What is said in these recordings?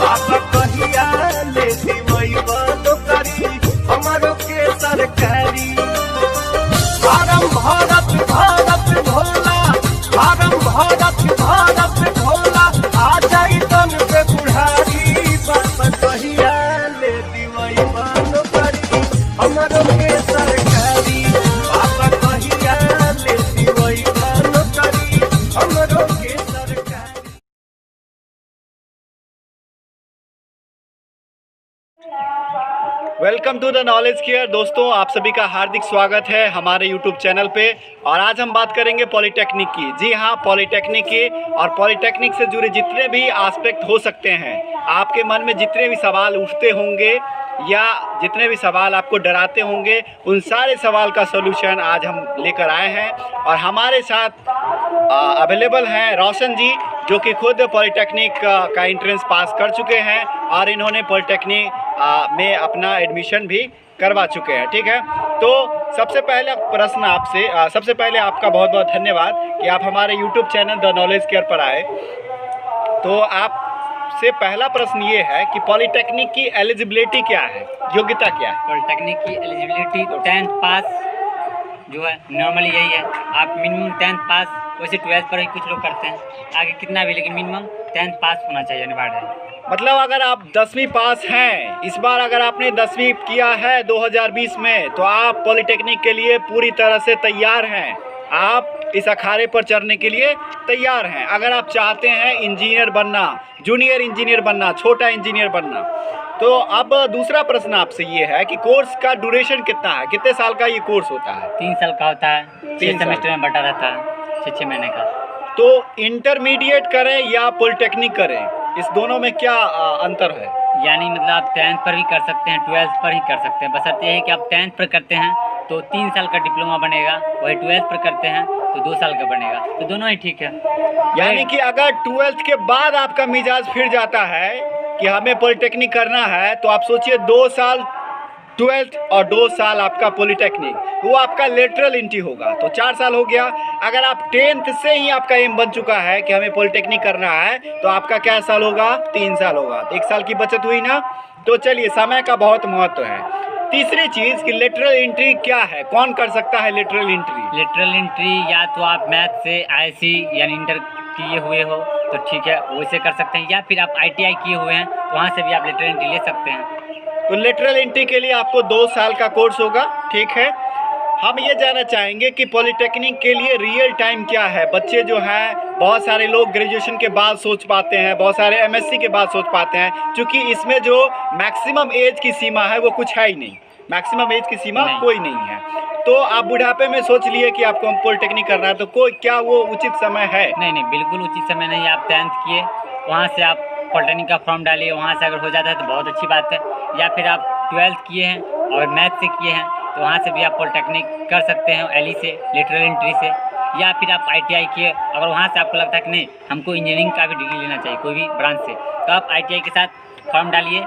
आप कहिया ले दिवैबा नौकरी हमरो के सरकारी। फारम भरत भरत भोला, फारम भरत भरत भोला, आ जाई तन पे बुढ़ारी। बाबा कहिया ले दिवैबा नौकरी हमरो के सरकारी। बाबा कहिया ले दिवैबा नौकरी हमरो के सरकारी। Welcome to the knowledge care. दोस्तों, आप सभी का हार्दिक स्वागत है हमारे यूट्यूब चैनल पे। और आज हम बात करेंगे पॉलिटेक्निक की। जी हाँ, पॉलिटेक्निक की और पॉलिटेक्निक से जुड़े जितने भी एस्पेक्ट हो सकते हैं, आपके मन में जितने भी सवाल उठते होंगे या जितने भी सवाल आपको डराते होंगे, उन सारे सवाल का सलूशन आज हम लेकर आए हैं। और हमारे साथ अवेलेबल हैं रोशन जी, जो कि खुद पॉलिटेक्निक का एंट्रेंस पास कर चुके हैं और इन्होंने पॉलिटेक्निक में अपना एडमिशन भी करवा चुके हैं। ठीक है, तो सबसे पहले प्रश्न आपसे, सबसे पहले आपका बहुत बहुत धन्यवाद कि आप हमारे YouTube channel the knowledge care पर आए। तो आपसे पहला प्रश्न ये है कि पॉलिटेक्निक की एलिजिबिलिटी क्या है, योग्यता क्या है? पॉलिटेक्निक की एलिजिबिलिटी 10th पास जो है, नॉर्मली यही है। आप मिनिमम 10th पास, वैसे 12th पर ही कुछ लोग करते हैं, आगे कितना भी, लेकिन मिनिमम 10th पास होना चाहिए, अनिवार्य है। मतलब अगर आप 10वीं पास हैं, इस बार अगर आपने 10वीं किया है 2020 में, तो आप पॉलिटेक्निक के लिए पूरी तरह से तैयार हैं। आप इस अखाड़े पर चढ़ने के लिए तैयार हैं। अगर आप चाहते हैं इंजीनियर बनना, जूनियर इंजीनियर बनना, छोटा इंजीनियर बनना, तो अब दूसरा प्रश्न आपसे ये है कि कोर्स का ड्यूरेशन कितना है, कितने साल का ये कोर्स होता है? 3 साल का होता है, 3 सेमेस्टर में बटा रहता है, 6 महीने का। तो इंटरमीडिएट करें या पॉलिटेक्निक करें, इस दोनों में क्या अंतर है? यानी मतलब आप 10th पर भी कर सकते हैं, 12th पर ही कर सकते हैं। बशर्ते ये है कि आप 10th पर करते हैं तो 3 साल का डिप्लोमा बनेगा, वही 12th पर करते हैं तो 2 साल का बनेगा, तो दोनों ही ठीक है। यानी कि अगर 12th के बाद आपका मिजाज फिर जाता है कि हमें पॉलिटेक्निक करना है, तो आप सोचिए 2 साल 12th और 2 साल आपका पॉलिटेक्निक, वो आपका लेटरल एंट्री होगा, तो 4 साल हो गया। अगर आप 10th से ही आपका एम बन चुका है कि हमें पॉलिटेक्निक करना है, तो आपका क्या साल होगा? 3 साल होगा, तो 1 साल की बचत हुई ना। तो चलिए, समय का बहुत महत्व है। तीसरी चीज़ कि लेटरल एंट्री क्या है, कौन कर सकता है लेटरल एंट्री? लेटरल एंट्री या तो आप मैथ से IC यानी इंटर किए हुए हो तो ठीक है, वैसे कर सकते हैं, या फिर आप ITI किए हुए हैं तो वहाँ से भी आप लेटरल एंट्री ले सकते हैं। तो लेटरल एंट्री के लिए आपको 2 साल का कोर्स होगा। ठीक है, हम ये जानना चाहेंगे कि पॉलिटेक्निक के लिए रियल टाइम क्या है। बच्चे जो हैं, बहुत सारे लोग ग्रेजुएशन के बाद सोच पाते हैं, बहुत सारे MSc के बाद सोच पाते हैं, क्योंकि इसमें जो मैक्सिमम एज की सीमा है वो कुछ है ही नहीं, मैक्सिमम एज की सीमा कोई नहीं है। तो आप बुढ़ापे में सोच लिए कि आपको पॉलिटेक्निक करना है, तो कोई क्या वो उचित समय है? नहीं, बिल्कुल उचित समय नहीं है। आप 10th किए, वहाँ से आप पॉलिटेक्निक का फॉर्म डालिए, वहाँ से अगर हो जाता है तो बहुत अच्छी बात है। या फिर आप 12th किए हैं और मैथ से किए हैं तो वहाँ से भी आप पॉलिटेक्निक कर सकते हैं, LE से, लेटरल एंट्री से। या फिर आप ITI किए, अगर वहाँ से आपको लगता है कि नहीं हमको इंजीनियरिंग का भी डिग्री लेना चाहिए कोई भी ब्रांच से, तो आप ITI के साथ फॉर्म डालिए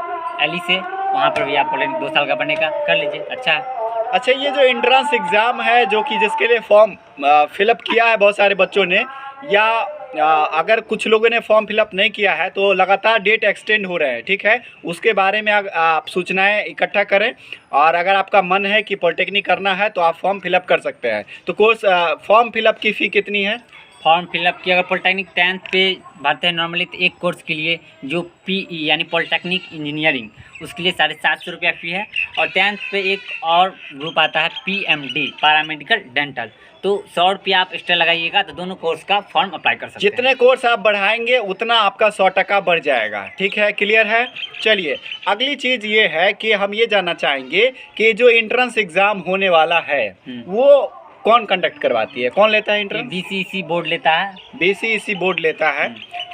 LE से, वहाँ पर भी आप पॉलिटेक्निक 2 साल का बनेगा, कर लीजिए, अच्छा है। अच्छा, ये जो एंट्रेंस एग्ज़ाम है, जो कि जिसके लिए फॉर्म फिलअप किया है बहुत सारे बच्चों ने, या अगर कुछ लोगों ने फॉर्म फिलअप नहीं किया है, तो लगातार डेट एक्सटेंड हो रहे हैं। ठीक है, उसके बारे में आप सूचनाएं इकट्ठा करें, और अगर आपका मन है कि पॉलिटेक्निक करना है तो आप फॉर्म फिलअप कर सकते हैं। तो कोर्स फॉर्म फिलअप की फ़ी कितनी है? फॉर्म फिलअप किया, अगर पॉलिटेक्निक 10th पे भरते हैं नॉर्मली, तो एक कोर्स के लिए जो PE यानी पॉलिटेक्निक इंजीनियरिंग, उसके लिए 750 रुपया फ़ी है। और 10th पे एक और ग्रुप आता है PMD, पैरामेडिकल डेंटल, तो 100 रुपया आप एक्स्ट्रा लगाइएगा, तो दोनों कोर्स का फॉर्म अप्लाई कर सकते हैं। जितने कोर्स आप बढ़ाएंगे उतना आपका 100% बढ़ जाएगा। ठीक है, क्लियर है? चलिए, अगली चीज़ ये है कि हम ये जानना चाहेंगे कि जो एंट्रेंस एग्ज़ाम होने वाला है वो कौन कंडक्ट करवाती है, कौन लेता है एंट्रेंस? BCEC बोर्ड लेता है। BCEC बोर्ड लेता है,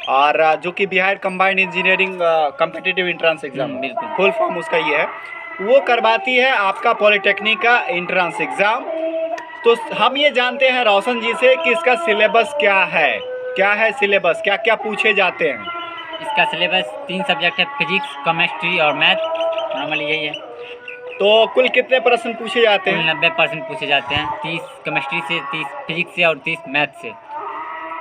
और जो कि Bihar combined engineering competitive entrance exam, बिल्कुल फुल फॉर्म उसका ये है, वो करवाती है आपका पॉलिटेक्निक का एंट्रेंस एग्ज़ाम। तो हम ये जानते हैं रोशन जी से कि इसका सिलेबस क्या है सिलेबस, क्या क्या पूछे जाते हैं? इसका सिलेबस 3 सब्जेक्ट है, फिजिक्स, केमिस्ट्री और मैथ, नॉर्मली यही है। तो कुल कितने प्रश्न पूछे जाते हैं? 90% पूछे जाते हैं, 30 केमिस्ट्री से, 30 फिजिक्स से और 30 मैथ से।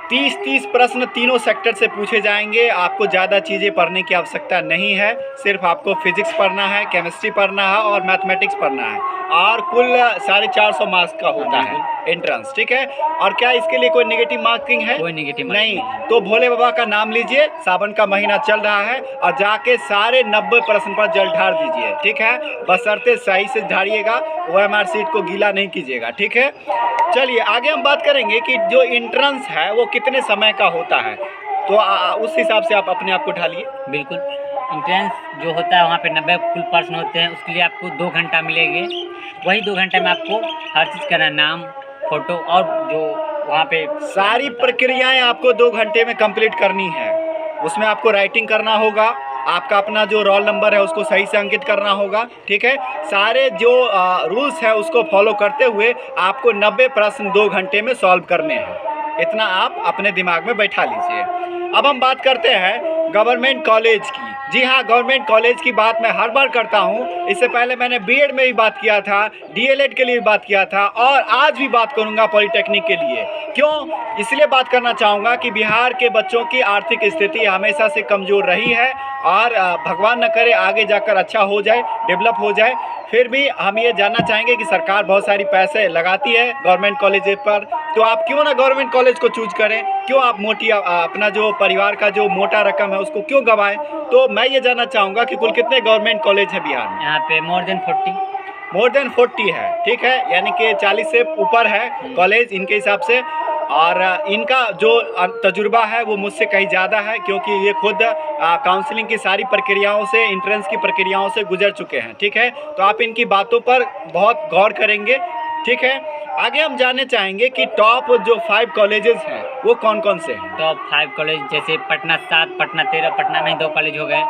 30 प्रश्न तीनों सेक्टर से पूछे जाएंगे। आपको ज़्यादा चीज़ें पढ़ने की आवश्यकता नहीं है, सिर्फ आपको फिजिक्स पढ़ना है, केमिस्ट्री पढ़ना है और मैथमेटिक्स पढ़ना है, और कुल 450 मार्क्स का होता है एंट्रेंस, ठीक है। और क्या इसके लिए कोई नेगेटिव मार्किंग है? कोई नेगेटिव नहीं। तो भोले बाबा का नाम लीजिए, सावन का महीना चल रहा है, और जाके सारे 90 प्रश्न पर जल ढार दीजिए, ठीक है। बशर्ते सही से ढारिएगा, OMR सीट को गीला नहीं कीजिएगा, ठीक है। चलिए आगे हम बात करेंगे कि जो एंट्रेंस है वो कितने समय का होता है, तो उस हिसाब से आप अपने आप को ढालिए। बिल्कुल, एंट्रेंस जो होता है वहाँ पे 90 कुल प्रश्न होते हैं, उसके लिए आपको 2 घंटा मिलेंगे। वही 2 घंटे में आपको हर चीज़ करना, नाम, फोटो और जो वहाँ पे सारी प्रक्रियाएं आपको 2 घंटे में कंप्लीट करनी है। उसमें आपको राइटिंग करना होगा, आपका अपना जो रोल नंबर है उसको सही से अंकित करना होगा, ठीक है। सारे जो रूल्स है उसको फॉलो करते हुए आपको 90 प्रश्न 2 घंटे में सॉल्व करने हैं। इतना आप अपने दिमाग में बैठा लीजिए। अब हम बात करते हैं गवर्नमेंट कॉलेज की। जी हाँ, गवर्नमेंट कॉलेज की बात मैं हर बार करता हूँ। इससे पहले मैंने बीएड में भी बात किया था, डीएलएड के लिए भी बात किया था, और आज भी बात करूँगा पॉलिटेक्निक के लिए। क्यों? इसलिए बात करना चाहूँगा कि बिहार के बच्चों की आर्थिक स्थिति हमेशा से कमज़ोर रही है, और भगवान न करे आगे जाकर अच्छा हो जाए, डेवलप हो जाए। फिर भी हम ये जानना चाहेंगे कि सरकार बहुत सारी पैसे लगाती है गवर्नमेंट कॉलेज पर, तो आप क्यों ना गवर्नमेंट कॉलेज को चूज करें? क्यों आप मोटी अपना जो परिवार का जो मोटा रकम है उसको क्यों गंवाएं? तो मैं ये जानना चाहूँगा कि कुल कितने गवर्नमेंट कॉलेज हैं बिहार में? यहाँ पे मोर देन 40 है, ठीक है, यानी कि 40 से ऊपर है कॉलेज इनके हिसाब से। और इनका जो तजुर्बा है वो मुझसे कहीं ज़्यादा है, क्योंकि ये खुद काउंसलिंग की सारी प्रक्रियाओं से, एंट्रेंस की प्रक्रियाओं से गुजर चुके हैं, ठीक है। तो आप इनकी बातों पर बहुत गौर करेंगे, ठीक है। आगे हम जानना चाहेंगे कि टॉप जो 5 कॉलेजेस हैं वो कौन कौन से हैं? टॉप 5 कॉलेज जैसे पटना 7, पटना 13, पटना में 2 कॉलेज हो गए,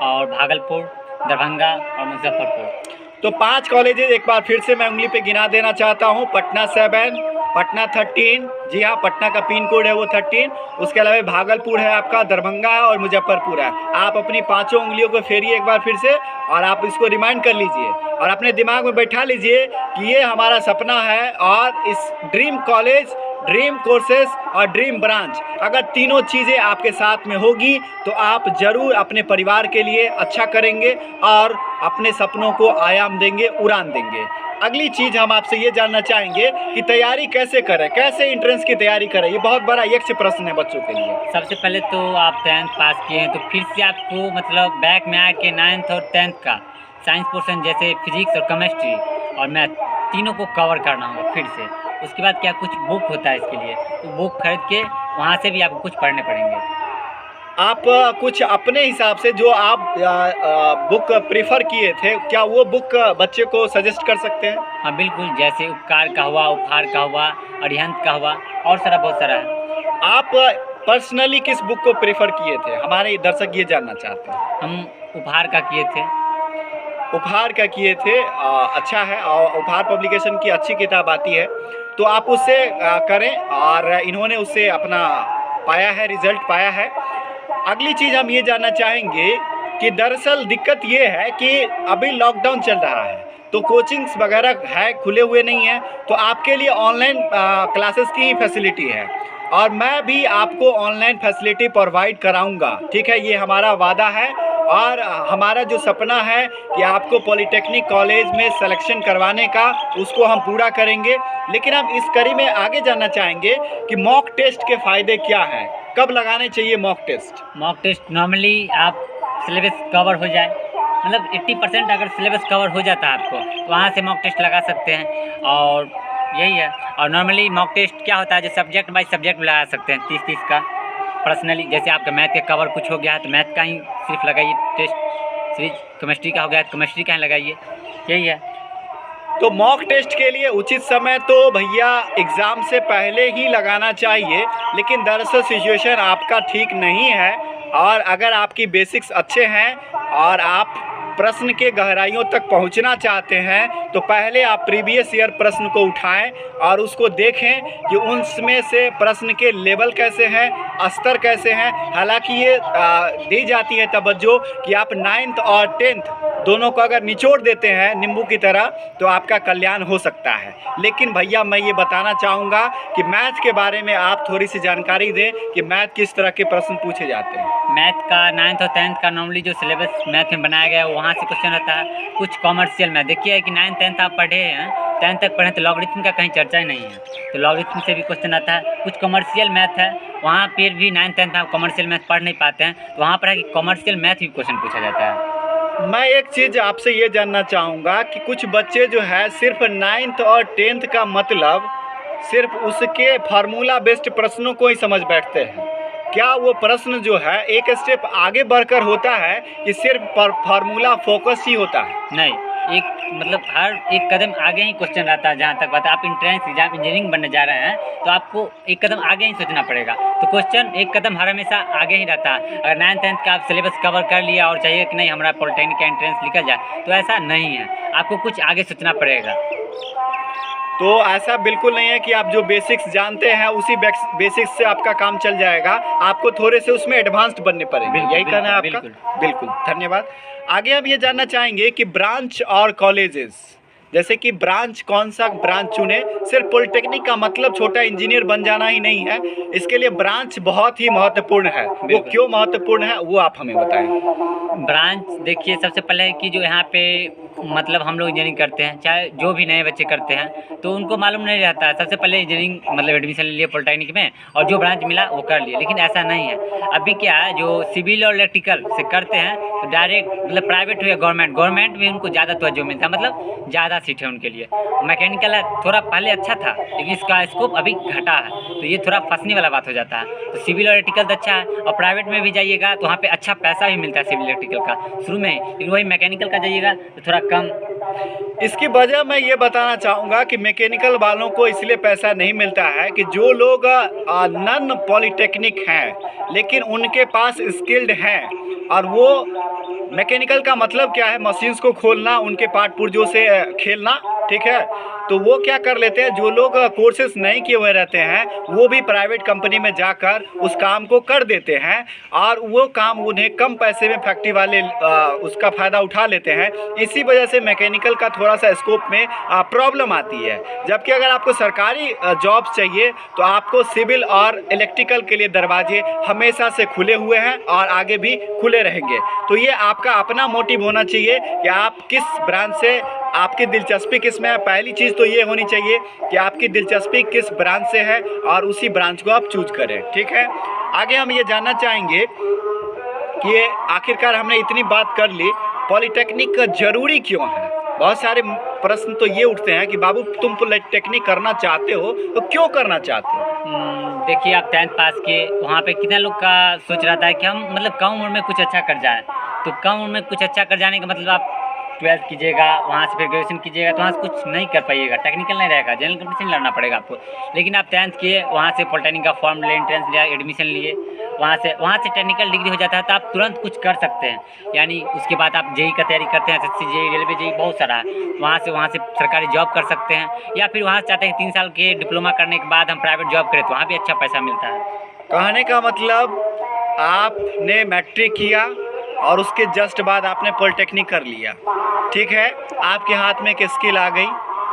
और भागलपुर, दरभंगा और मुजफ्फरपुर। तो 5 कॉलेजेस एक बार फिर से मैं उंगली पे गिना देना चाहता हूँ। पटना 7, पटना 13, जी हाँ, पटना का पिन कोड है वो 13। उसके अलावा भागलपुर है आपका, दरभंगा है और मुजफ्फरपुर है। आप अपनी 5 उंगलियों को फेरिए एक बार फिर से, और आप इसको रिमाइंड कर लीजिए और अपने दिमाग में बैठा लीजिए कि ये हमारा सपना है, और इस ड्रीम कॉलेज, ड्रीम कोर्सेस और ड्रीम ब्रांच, अगर तीनों चीज़ें आपके साथ में होगी तो आप ज़रूर अपने परिवार के लिए अच्छा करेंगे और अपने सपनों को आयाम देंगे, उड़ान देंगे। अगली चीज़ हम आपसे ये जानना चाहेंगे कि तैयारी कैसे करें, कैसे एंट्रेंस की तैयारी करें? ये बहुत बड़ा यक्ष प्रश्न है बच्चों के लिए। सबसे पहले तो आप 10th पास किए हैं, तो फिर से आपको मतलब बैक में आके 9th और 10th का साइंस पोर्शन जैसे फिजिक्स और केमिस्ट्री और मैथ तीनों को कवर करना होगा फिर से। उसके बाद क्या कुछ बुक होता है इसके लिए, तो बुक खरीद के वहाँ से भी आपको कुछ पढ़ने पड़ेंगे। आप कुछ अपने हिसाब से जो आप बुक प्रेफर किए थे, क्या वो बुक बच्चे को सजेस्ट कर सकते हैं? हाँ बिल्कुल, जैसे उपकार का हुआ, उपहार का हुआ, अरिहंत का हुआ, और बहुत सारा है। आप पर्सनली किस बुक को प्रेफर किए थे? हमारे दर्शक ये जानना चाहते हैं। हम उपहार का किए थे। उपहार का किए थे, अच्छा है, और उपहार पब्लिकेशन की अच्छी किताब आती है, तो आप उससे करें, और इन्होंने उससे अपना पाया है, रिजल्ट पाया है। अगली चीज़ हम ये जानना चाहेंगे कि दरअसल दिक्कत ये है कि अभी लॉकडाउन चल रहा है, तो कोचिंग्स वगैरह है, खुले हुए नहीं हैं, तो आपके लिए ऑनलाइन क्लासेस की फैसिलिटी है, और मैं भी आपको ऑनलाइन फैसिलिटी प्रोवाइड कराऊंगा, ठीक है। ये हमारा वादा है, और हमारा जो सपना है कि आपको पॉलिटेक्निक कॉलेज में सिलेक्शन करवाने का, उसको हम पूरा करेंगे। लेकिन हम इस कड़ी में आगे जानना चाहेंगे कि मॉक टेस्ट के फ़ायदे क्या हैं, कब लगाने चाहिए mock test? Mock test normally आप सिलेबस कवर हो जाए, मतलब 80% अगर सिलेबस कवर हो जाता है आपको, तो वहाँ से मॉक टेस्ट लगा सकते हैं, और यही है। और नॉर्मली मॉक टेस्ट क्या होता है, जो सब्जेक्ट बाई सब्जेक्ट भी लगा सकते हैं, 30-30 का। पर्सनली जैसे आपका मैथ का कवर कुछ हो गया है तो मैथ का ही सिर्फ लगाइए टेस्ट, सीरीज केमिस्ट्री का हो गया है तो केमिस्ट्री का ही लगाइए, यही है। तो मॉक टेस्ट के लिए उचित समय तो भैया एग्ज़ाम से पहले ही लगाना चाहिए, लेकिन दरअसल सिचुएशन आपका ठीक नहीं है, और अगर आपकी बेसिक्स अच्छे हैं और आप प्रश्न के गहराइयों तक पहुंचना चाहते हैं, तो पहले आप प्रीवियस ईयर प्रश्न को उठाएं और उसको देखें कि उनमें से प्रश्न के लेवल कैसे हैं, स्तर कैसे हैं। हालांकि ये दी जाती है तवज्जो कि आप 9th और 10th दोनों को अगर निचोड़ देते हैं नींबू की तरह तो आपका कल्याण हो सकता है। लेकिन भैया मैं ये बताना चाहूँगा कि मैथ के बारे में आप थोड़ी सी जानकारी दें कि मैथ किस तरह के प्रश्न पूछे जाते हैं। मैथ का 9th और 10th का नॉर्मली जो सिलेबस मैथ में बनाया गया है वहाँ से क्वेश्चन होता है। कुछ कॉमर्शियल मैथ देखिए कि 9th 10th आप पढ़े हैं, 10th तक पढ़े तो लॉगरिथम का कहीं चर्चा ही नहीं है, तो लॉगरिथम से भी क्वेश्चन आता है। कुछ कॉमर्शियल मैथ है वहाँ पर भी 9th 10th में आप कॉमर्शियल मैथ पढ़ नहीं पाते हैं, तो वहाँ पर है कि कॉमर्शियल मैथ भी क्वेश्चन पूछा जाता है। मैं एक चीज़ आपसे ये जानना चाहूँगा कि कुछ बच्चे जो है सिर्फ 9th और 10th का मतलब सिर्फ उसके फार्मूला बेस्ड प्रश्नों को ही समझ बैठते हैं। क्या वो प्रश्न जो है एक स्टेप आगे बढ़कर होता है कि सिर्फ फार्मूला फोकस ही होता है? नहीं, एक मतलब हर एक कदम आगे ही क्वेश्चन रहता है। जहाँ तक बात है, आप एंट्रेंस एग्जाम इंजीनियरिंग बनने जा रहे हैं तो आपको एक कदम आगे ही सोचना पड़ेगा, तो क्वेश्चन एक कदम हर हमेशा आगे ही रहता है। अगर 9th 10th का आप सिलेबस कवर कर लिया और चाहिए कि नहीं हमारा पॉलिटेक्निक का एंट्रेंस निकल जाए, तो ऐसा नहीं है, आपको कुछ आगे सोचना पड़ेगा। तो ऐसा बिल्कुल नहीं है कि आप जो बेसिक्स जानते हैं उसी बेसिक्स से आपका काम चल जाएगा, आपको थोड़े से उसमें एडवांस्ड बनने पड़ेंगे। यही कहना है आपका? बिल्कुल, धन्यवाद। आगे हम ये जानना चाहेंगे कि ब्रांच और कॉलेजेस, जैसे कि ब्रांच कौन सा ब्रांच चुने। सिर्फ पॉलिटेक्निक का मतलब छोटा इंजीनियर बन जाना ही नहीं है, इसके लिए ब्रांच बहुत ही महत्वपूर्ण है। वो क्यों महत्वपूर्ण है वो आप हमें बताएं। ब्रांच देखिए, सबसे पहले कि जो यहाँ पे मतलब हम लोग इंजीनियरिंग करते हैं, चाहे जो भी नए बच्चे करते हैं तो उनको मालूम नहीं रहता है। सबसे पहले इंजीनियरिंग मतलब एडमिशन ले लिया पॉलिटेक्निक में और जो ब्रांच मिला वो कर लिया, लेकिन ऐसा नहीं है। अभी क्या है, जो सिविल और इलेक्ट्रिकल से करते हैं तो डायरेक्ट मतलब प्राइवेट हो या गवर्नमेंट में उनको ज़्यादा तवज्जो मिलता है, मतलब ज़्यादा सीट है उनके लिए। मैकेनिकल है थोड़ा पहले अच्छा था लेकिन इसका स्कोप अभी घटा है, तो ये थोड़ा फंसने वाला बात हो जाता है। तो सिविल और इलेक्ट्रिकल तो अच्छा है, और प्राइवेट में भी जाइएगा तो वहाँ पे अच्छा पैसा भी मिलता है सिविल इलेक्ट्रिकल का शुरू में, लेकिन वही मैकेनिकल का जाइएगा तो थोड़ा कम। इसकी वजह मैं ये बताना चाहूँगा कि मैकेनिकल वालों को इसलिए पैसा नहीं मिलता है कि जो लोग नॉन पॉलिटेक्निक हैं लेकिन उनके पास स्किल्ड हैं, और वो मैकेनिकल का मतलब क्या है, मशीन्स को खोलना, उनके पार्ट पुर्जों से खेलना, ठीक है। तो वो क्या कर लेते हैं, जो लोग कोर्सेज नहीं किए हुए रहते हैं वो भी प्राइवेट कंपनी में जाकर उस काम को कर देते हैं, और वो काम उन्हें कम पैसे में फैक्ट्री वाले उसका फ़ायदा उठा लेते हैं। इसी वजह से मैकेनिकल का थोड़ा सा स्कोप में प्रॉब्लम आती है। जबकि अगर आपको सरकारी जॉब चाहिए तो आपको सिविल और इलेक्ट्रिकल के लिए दरवाजे हमेशा से खुले हुए हैं और आगे भी खुले रहेंगे। तो ये आपका अपना मोटिव होना चाहिए कि आप किस ब्रांच से, आपकी दिलचस्पी किस में है। पहली चीज़ तो ये होनी चाहिए कि आपकी दिलचस्पी किस ब्रांच से है और उसी ब्रांच को आप चूज करें, ठीक है। आगे हम ये जानना चाहेंगे कि ये आखिरकार हमने इतनी बात कर ली, पॉलिटेक्निक ज़रूरी क्यों है। बहुत सारे प्रश्न तो ये उठते हैं कि बाबू तुम पॉलिटेक्निक करना चाहते हो तो क्यों करना चाहते हो। देखिए, आप 10th पास किए, वहाँ पे कितना लोग का सोच रहता है कि हम मतलब कम उम्र में कुछ अच्छा कर जाए, तो कम उम्र में कुछ अच्छा कर जाने का मतलब आप 12th कीजिएगा, वहाँ से फिर ग्रेजुएशन कीजिएगा तो वहाँ से कुछ नहीं कर पाइएगा, टेक्निकल नहीं रहेगा, जनरल कंपटीशन लड़ना पड़ेगा आपको। लेकिन आप 10th किए, वहाँ से पॉलिटेक्निक का फॉर्म लिए, एंट्रेंस लिया, एडमिशन लिए, वहाँ से टेक्निकल डिग्री हो जाता है तो आप तुरंत कुछ कर सकते हैं। यानी उसके बाद आप जेई का तैयारी करते हैं, SSC जेई, रेलवे जेई, बहुत सारा है, वहाँ से सरकारी जॉब कर सकते हैं, या फिर वहाँ से चाहते हैं 3 साल के डिप्लोमा करने के बाद हम प्राइवेट जॉब करें तो वहाँ भी अच्छा पैसा मिलता है। कहने का मतलब आपने मैट्रिक किया और उसके जस्ट बाद आपने पॉलिटेक्निक कर लिया, ठीक है। आपके हाथ में एक स्किल आ गई,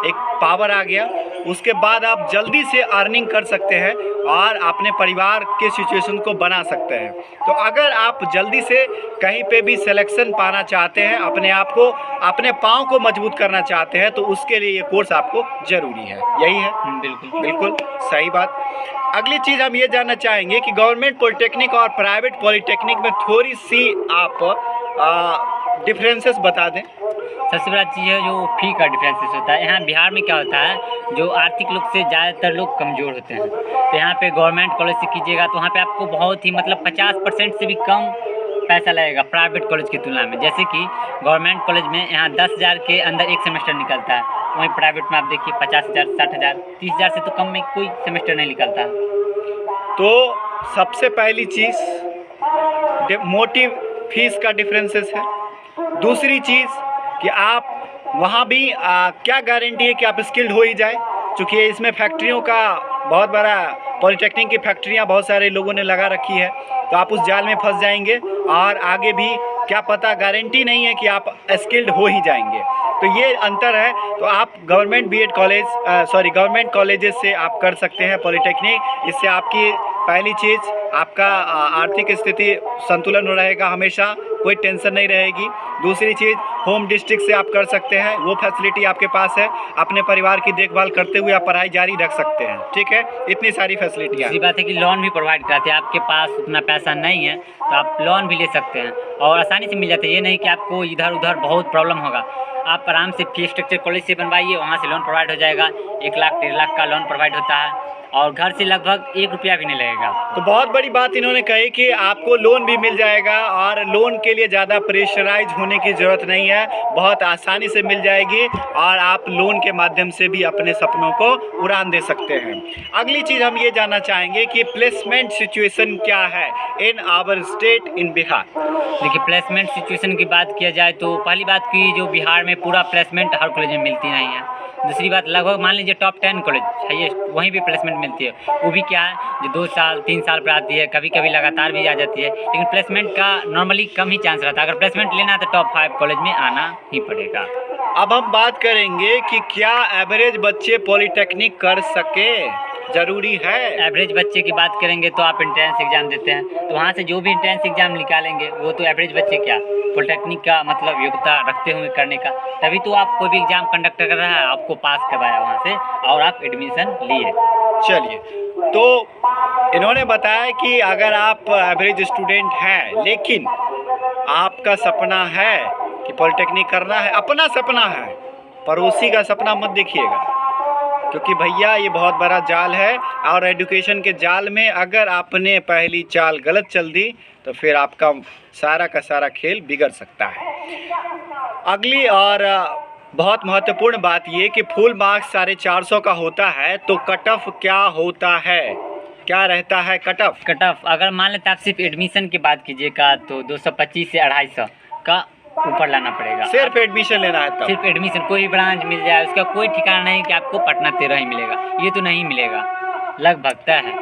एक पावर आ गया, उसके बाद आप जल्दी से अर्निंग कर सकते हैं और अपने परिवार के सिचुएशन को बना सकते हैं। तो अगर आप जल्दी से कहीं पे भी सिलेक्शन पाना चाहते हैं, अपने आप को, अपने पाँव को मजबूत करना चाहते हैं, तो उसके लिए ये कोर्स आपको ज़रूरी है। यही है? बिल्कुल सही बात। अगली चीज़ हम ये जानना चाहेंगे कि गवर्नमेंट पॉलिटेक्निक और प्राइवेट पॉलिटेक्निक में थोड़ी सी आप डिफरेंसेस बता दें। सबसे बड़ा चीज़ है जो फ़ी का डिफरेंसेस होता है। यहाँ बिहार में क्या होता है, जो आर्थिक रूप से ज़्यादातर लोग कमज़ोर होते हैं, तो यहाँ पे गवर्नमेंट कॉलेज से कीजिएगा तो वहाँ पे आपको बहुत ही मतलब 50% से भी कम पैसा लगेगा प्राइवेट कॉलेज की तुलना में। जैसे कि गवर्नमेंट कॉलेज में यहाँ 10,000 के अंदर एक सेमेस्टर निकलता है, वहीं प्राइवेट में आप देखिए 50,000, 60,000, 30,000 से तो कम में कोई सेमेस्टर नहीं निकलता। तो सबसे पहली चीज़ मोटिव फीस का डिफरेंसेस है। दूसरी चीज़ कि आप वहाँ भी क्या गारंटी है कि आप स्किल्ड हो ही जाए, चूँकि इसमें फैक्ट्रियों का बहुत बड़ा, पॉलीटेक्निक की फैक्ट्रियाँ बहुत सारे लोगों ने लगा रखी है, तो आप उस जाल में फंस जाएंगे और आगे भी क्या पता, गारंटी नहीं है कि आप स्किल्ड हो ही जाएंगे। तो ये अंतर है। तो आप government BEd college government colleges से आप कर सकते हैं पॉलीटेक्निक। इससे आपकी पहली चीज़, आपका आर्थिक स्थिति संतुलन रहेगा, हमेशा कोई टेंशन नहीं रहेगी। दूसरी चीज़, होम डिस्ट्रिक्ट से आप कर सकते हैं, वो फैसिलिटी आपके पास है, अपने परिवार की देखभाल करते हुए आप पढ़ाई जारी रख सकते हैं। ठीक है, इतनी सारी फैसिलिटियाँ। दूसरी बात है कि लोन भी प्रोवाइड कराते हैं। आपके पास उतना पैसा नहीं है तो आप लोन भी ले सकते हैं और आसानी से मिल जाता है। ये नहीं कि आपको इधर उधर बहुत प्रॉब्लम होगा। आप आराम से फी स्ट्रक्चर कॉलेज से बनवाइए, वहाँ से लोन प्रोवाइड हो जाएगा। 1 लाख 1.5 लाख का लोन प्रोवाइड होता है और घर से लगभग 1 रुपया भी नहीं लगेगा। तो बहुत बड़ी बात इन्होंने कही कि आपको लोन भी मिल जाएगा और लोन के लिए ज़्यादा प्रेशराइज होने की ज़रूरत नहीं है, बहुत आसानी से मिल जाएगी और आप लोन के माध्यम से भी अपने सपनों को उड़ान दे सकते हैं। अगली चीज़ हम ये जानना चाहेंगे कि प्लेसमेंट सिचुएशन क्या है in our state in Bihar. देखिए, प्लेसमेंट सिचुएशन की बात किया जाए तो पहली बात की जो बिहार में पूरा प्लेसमेंट हर कॉलेज में मिलती नहीं है। दूसरी बात, लगभग मान लीजिए टॉप 10 कॉलेज हाईएस्ट, वहीं भी प्लेसमेंट मिलती है। वो भी क्या है, जो 2 साल 3 साल पर आती है, कभी कभी लगातार भी आ जाती है, लेकिन प्लेसमेंट का नॉर्मली कम ही चांस रहता है। अगर प्लेसमेंट लेना है तो टॉप 5 कॉलेज में आना ही पड़ेगा। अब हम बात करेंगे कि क्या एवरेज बच्चे पॉलीटेक्निक कर सके, ज़रूरी है? एवरेज बच्चे की बात करेंगे तो आप एंट्रेंस एग्जाम देते हैं, तो वहाँ से जो भी एंट्रेंस एग्जाम निकालेंगे वो तो एवरेज बच्चे क्या, पॉलीटेक्निक का मतलब योग्यता रखते हुए करने का, तभी तो आप कोई भी एग्जाम कंडक्ट कर रहा है, आपको पास करवाया वहाँ से और आप एडमिशन लिए। चलिए, तो इन्होंने बताया कि अगर आप एवरेज स्टूडेंट हैं लेकिन आपका सपना है कि पॉलीटेक्निक करना है, अपना सपना है, पड़ोसी का सपना मत देखिएगा, क्योंकि भैया ये बहुत बड़ा जाल है और एजुकेशन के जाल में अगर आपने पहली चाल गलत चल दी तो फिर आपका सारा का सारा खेल बिगड़ सकता है। अगली और बहुत महत्वपूर्ण बात ये कि फुल मार्क्स 450 का होता है, तो कट ऑफ क्या होता है, क्या रहता है कट ऑफ? कट ऑफ अगर मान लेते आप सिर्फ एडमिशन की बात कीजिएगा तो 225 से 250 का ऊपर लाना पड़ेगा। सिर्फ एडमिशन लेना है तब? सिर्फ एडमिशन, कोई ब्रांच मिल जाए उसका कोई ठिकाना नहीं कि आपको पटना 13 ही मिलेगा, ये तो नहीं मिलेगा, लगभग तय है।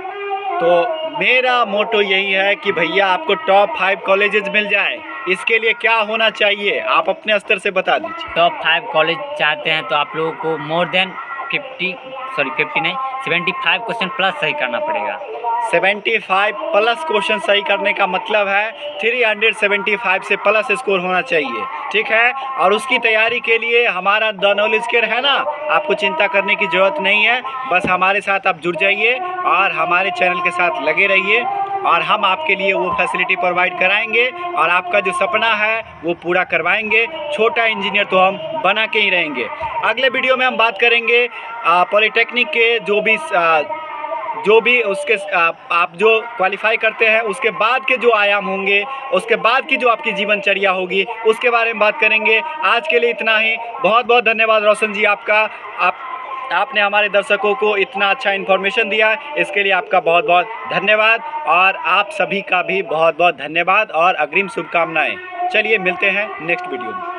तो मेरा मोटो यही है कि भैया आपको टॉप 5 कॉलेजेस मिल जाए, इसके लिए क्या होना चाहिए आप अपने स्तर से बता दीजिए। टॉप 5 कॉलेज चाहते हैं तो आप लोगों को मोर देन 75 क्वेश्चन प्लस सही करना पड़ेगा। 75 प्लस क्वेश्चन सही करने का मतलब है 375 से प्लस स्कोर होना चाहिए। ठीक है, और उसकी तैयारी के लिए हमारा द नॉलेज केयर है ना, आपको चिंता करने की ज़रूरत नहीं है, बस हमारे साथ आप जुड़ जाइए और हमारे चैनल के साथ लगे रहिए और हम आपके लिए वो फैसिलिटी प्रोवाइड कराएंगे और आपका जो सपना है वो पूरा करवाएंगे। छोटा इंजीनियर तो हम बना के ही रहेंगे। अगले वीडियो में हम बात करेंगे पॉलीटेक्निक के जो भी उसके आप जो क्वालिफाई करते हैं उसके बाद के जो आयाम होंगे, उसके बाद की जो आपकी जीवनचर्या होगी, उसके बारे में बात करेंगे। आज के लिए इतना ही। बहुत बहुत धन्यवाद रोशन जी आपका, आपने हमारे दर्शकों को इतना अच्छा इन्फॉर्मेशन दिया, इसके लिए आपका बहुत बहुत धन्यवाद और आप सभी का भी बहुत बहुत धन्यवाद और अग्रिम शुभकामनाएं। चलिए मिलते हैं नेक्स्ट वीडियो में।